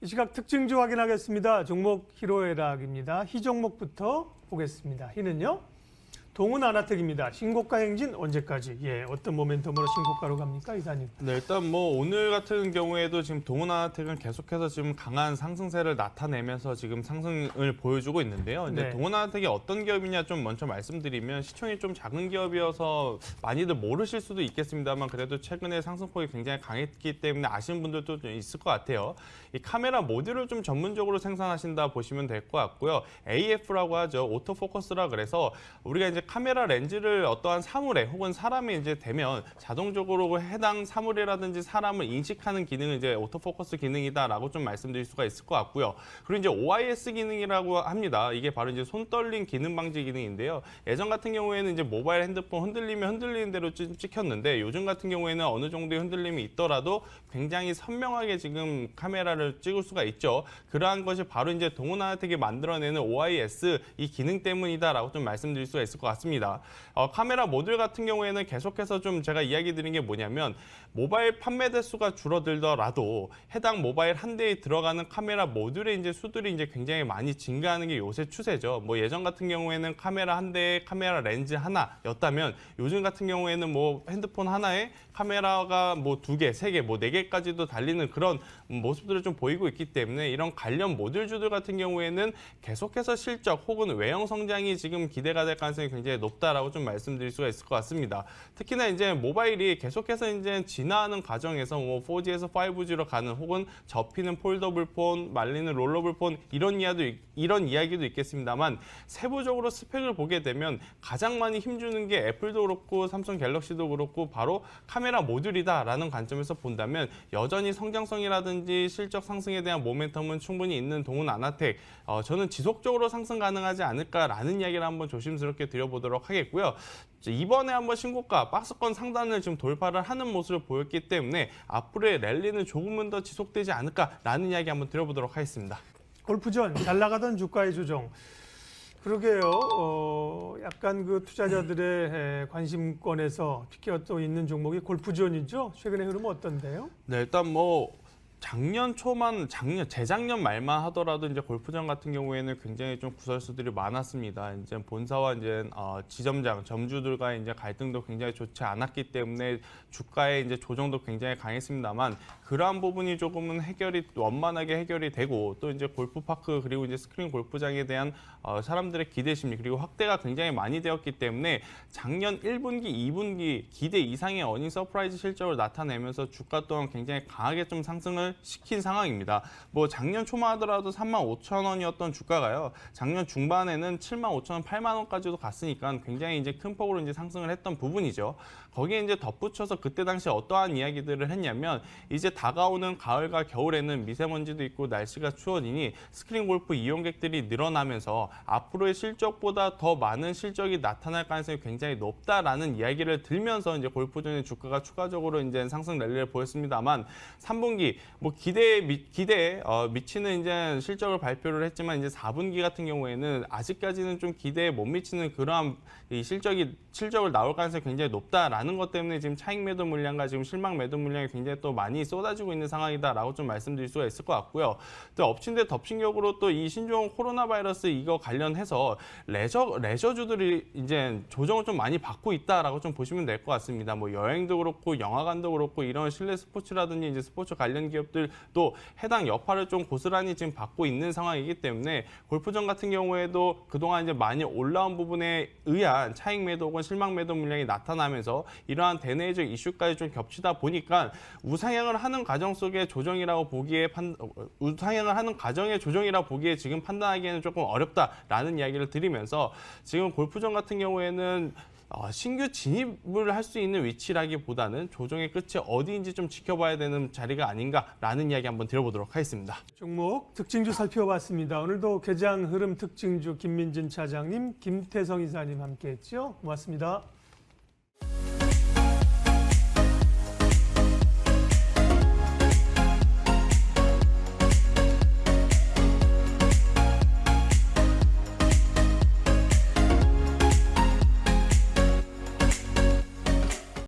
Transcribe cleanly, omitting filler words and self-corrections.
이 시각 특징주 확인하겠습니다. 종목 희로애락입니다. 희 종목부터 보겠습니다. 희는요. 동은 아나텍입니다. 신고가 행진 언제까지? 어떤 모멘텀으로 신고가로 갑니까, 이사님? 네, 일단 뭐 오늘 같은 경우에도 지금 동은 아나텍은 계속해서 지금 강한 상승세를 나타내면서 지금 상승을 보여주고 있는데요. 이제 네. 동은 아나텍이 어떤 기업이냐 좀 먼저 말씀드리면 시총이 좀 작은 기업이어서 많이들 모르실 수도 있겠습니다만 그래도 최근에 상승폭이 굉장히 강했기 때문에 아시는 분들도 좀 있을 것 같아요. 이 카메라 모듈을 좀 전문적으로 생산하신다 보시면 될 것 같고요. AF라고 하죠. 오토포커스라 그래서 우리가 이제 카메라 렌즈를 어떠한 사물에 혹은 사람에 이제 대면 자동적으로 해당 사물이라든지 사람을 인식하는 기능은 이제 오토포커스 기능이다라고 좀 말씀드릴 수가 있을 것 같고요. 그리고 이제 OIS 기능이라고 합니다. 이게 바로 이제 손 떨림 기능 방지 기능인데요. 예전 같은 경우에는 이제 모바일 핸드폰 흔들리면 흔들리는 대로 찍혔는데 요즘 같은 경우에는 어느 정도의 흔들림이 있더라도 굉장히 선명하게 지금 카메라를 찍을 수가 있죠. 그러한 것이 바로 이제 동은 아나텍이 만들어내는 OIS 이 기능 때문이다라고 좀 말씀드릴 수가 있을 것 같습니다. 카메라 모듈 같은 경우에는 계속해서 좀 제가 이야기 드린 게 뭐냐면 모바일 판매 대수가 줄어들더라도 해당 모바일 한 대에 들어가는 카메라 모듈의 이제 수들이 이제 굉장히 많이 증가하는 게 요새 추세죠. 뭐 예전 같은 경우에는 카메라 한 대에 카메라 렌즈 하나였다면 요즘 같은 경우에는 뭐 핸드폰 하나에 카메라가 뭐 2개, 3개, 뭐 4개까지도 달리는 그런 모습들을 좀 보이고 있기 때문에 이런 관련 모듈주들 같은 경우에는 계속해서 실적 혹은 외형 성장이 지금 기대가 될 가능성이 굉장히 높다라고 좀 말씀드릴 수가 있을 것 같습니다. 특히나 이제 모바일이 계속해서 이제 진화하는 과정에서 뭐 4G에서 5G로 가는 혹은 접히는 폴더블 폰, 말리는 롤러블 폰 이런 이야기도 있겠습니다만 세부적으로 스펙을 보게 되면 가장 많이 힘주는 게 애플도 그렇고 삼성 갤럭시도 그렇고 바로 카메라 모듈이다라는 관점에서 본다면 여전히 성장성이라든지 실적 상승에 대한 모멘텀은 충분히 있는 동은 아나텍 저는 지속적으로 상승 가능하지 않을까라는 이야기를 한번 조심스럽게 드려보도록 하겠고요. 이번에 한번 신고가 박스권 상단을 지금 돌파를 하는 모습을 보였기 때문에 앞으로의 랠리는 조금은 더 지속되지 않을까라는 이야기 한번 드려보도록 하겠습니다. 골프전 잘 나가던 주가의 조정. 그러게요. 약간 그 투자자들의 관심권에서 특히 또 있는 종목이 골프전이죠. 최근의 흐름은 어떤데요? 네, 일단 뭐 재작년 말만 하더라도 이제 골프장 같은 경우에는 굉장히 좀 구설수들이 많았습니다. 이제 본사와 이제 지점장, 점주들과의 이제 갈등도 굉장히 좋지 않았기 때문에 주가의 이제 조정도 굉장히 강했습니다만 그러한 부분이 조금은 원만하게 해결이 되고 또 이제 골프파크 그리고 이제 스크린 골프장에 대한 사람들의 기대 심리 그리고 확대가 굉장히 많이 되었기 때문에 작년 1분기, 2분기 기대 이상의 어닝 서프라이즈 실적을 나타내면서 주가 또한 굉장히 강하게 좀 상승을 시킨 상황입니다. 뭐 작년 초만 하더라도 35,000원이었던 주가가요. 작년 중반에는 75,000원, 8만 원까지도 갔으니까 굉장히 이제 큰 폭으로 이제 상승을 했던 부분이죠. 거기에 이제 덧붙여서 그때 당시 어떠한 이야기들을 했냐면 이제 다가오는 가을과 겨울에는 미세먼지도 있고 날씨가 추워지니 스크린 골프 이용객들이 늘어나면서 앞으로의 실적보다 더 많은 실적이 나타날 가능성이 굉장히 높다라는 이야기를 들면서 이제 골프전의 주가가 추가적으로 이제 상승 랠리를 보였습니다만 3분기 뭐 기대에 미치는 이제 실적을 발표를 했지만 이제 4분기 같은 경우에는 아직까지는 좀 기대에 못 미치는 그러한 이 실적을 나올 가능성이 굉장히 높다라는 것 때문에 지금 차익 매도 물량과 지금 실망 매도 물량이 굉장히 또 많이 쏟아지고 있는 상황이다라고 좀 말씀드릴 수가 있을 것 같고요. 또 엎친 데 덮친 격으로 또 이 신종 코로나 바이러스 이거 관련해서 레저주들이 이제 조정을 좀 많이 받고 있다라고 좀 보시면 될 것 같습니다. 뭐 여행도 그렇고 영화관도 그렇고 이런 실내 스포츠라든지 이제 스포츠 관련 기업들도 해당 여파를 좀 고스란히 지금 받고 있는 상황이기 때문에 골프전 같은 경우에도 그동안 이제 많이 올라온 부분에 의한 차익 매도 혹은 실망 매도 물량이 나타나면서 이러한 대내적 이슈까지 좀 겹치다 보니까 우상향을 하는 과정 속의 조정이라고 보기에 지금 판단하기에는 조금 어렵다라는 이야기를 드리면서 지금 골프전 같은 경우에는 신규 진입을 할 수 있는 위치라기보다는 조정의 끝이 어디인지 좀 지켜봐야 되는 자리가 아닌가라는 이야기 한번 드려보도록 하겠습니다. 종목 특징주 살펴봤습니다. 오늘도 개장 흐름 특징주 김민진 차장님, 김태성 이사님 함께했죠. 고맙습니다.